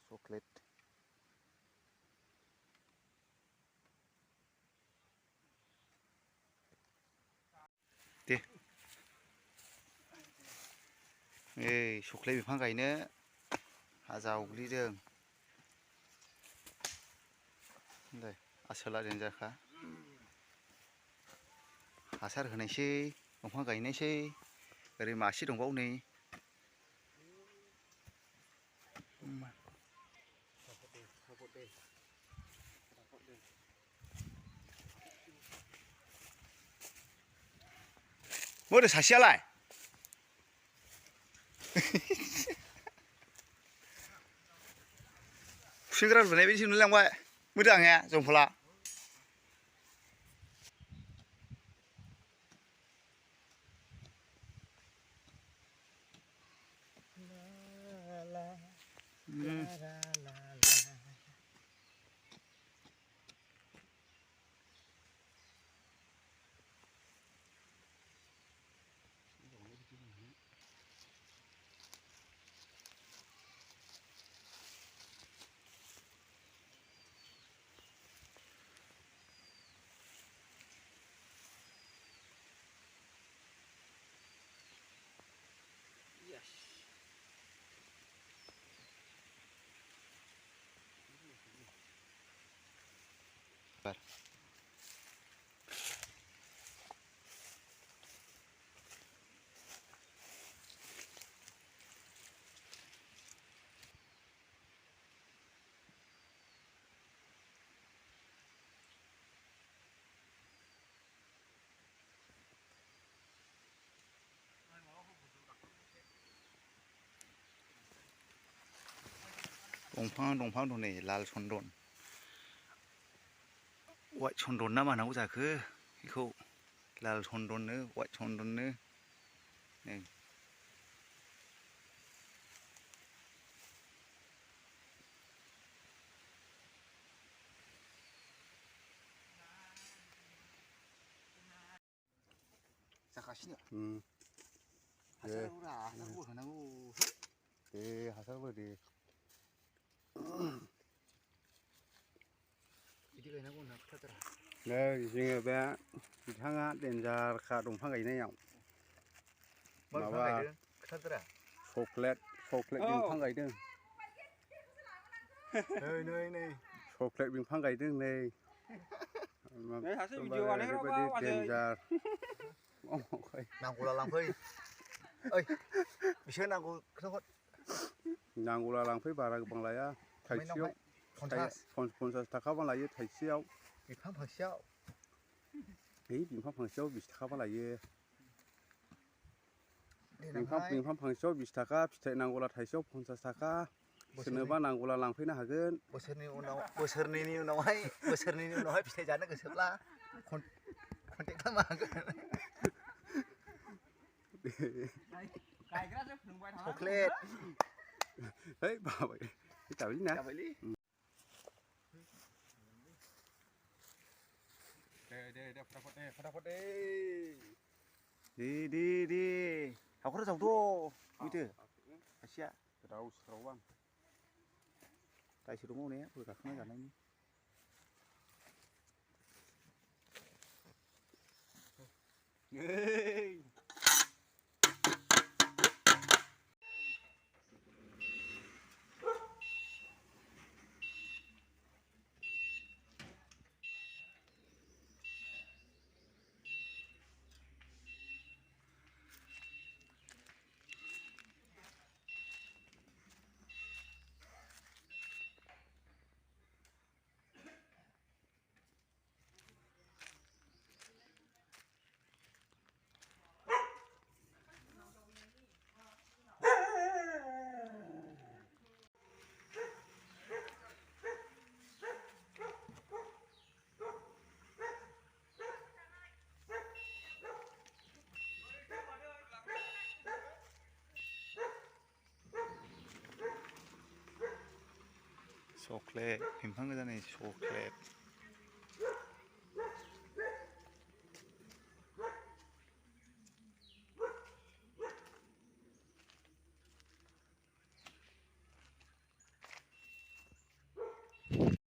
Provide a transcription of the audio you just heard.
chocolate दे chocolate बिफां गायनो हा जावग्लिदों दे आसोला देन्जारखा हासार होनायसै दंफां गायनायसै ओरै मासे दंबावो नै मोदो सासेयालाय खुसेंग्रा लुनाय बायदिसो नुलांबाय मोजाङै जंफला दंफां दं नै लाल चन्दन वाइट चन्दन ना मा होनांगौ जाखो बेखौ लाल चन्दननो वाइट चन्दननो नै जागासिनो हासारखौरा हासारखौ होनांगौ दे हासारबो दे बिदि गायनांगौ होनना खोथाथारा नै जोङो बे बिथाङा देन्जारखा दंफां गायनायाव माबा खोथाथारा चक्लेट बिफां गायदों नै चक्लेट बिफां गायदों नै ओरैबायदि देन्जार नांगौला लांफै ओइ बिसोर नांगौ खोथाहर नांगौला लांफै बारा गोबां लाया थाइसेयाव 50 थाखाबा लायो थाइसेयाव बिफां फांसेयाव बिफां फांसेयाव 20 थाखाबा लायो बिफां फांसेयाव 20 थाखा फिथाइ नांगौला थाइसेयाव 50 थाखा सोरनोबा नांगौला लांफैनो हागोन बोसोरनैनि उनावहाय फिथाइ जानो गोसोब्ला कन्टेक्ट खालामनो हागोन चक्लेट है बाबाय जाबायलै ना दे फटाफट दे हाखर जावद' फैदो सासेया स्राव आं दायसो दङ ने गय गाखोना जानायनि चक्लेट बिफां गोदान चक्लेट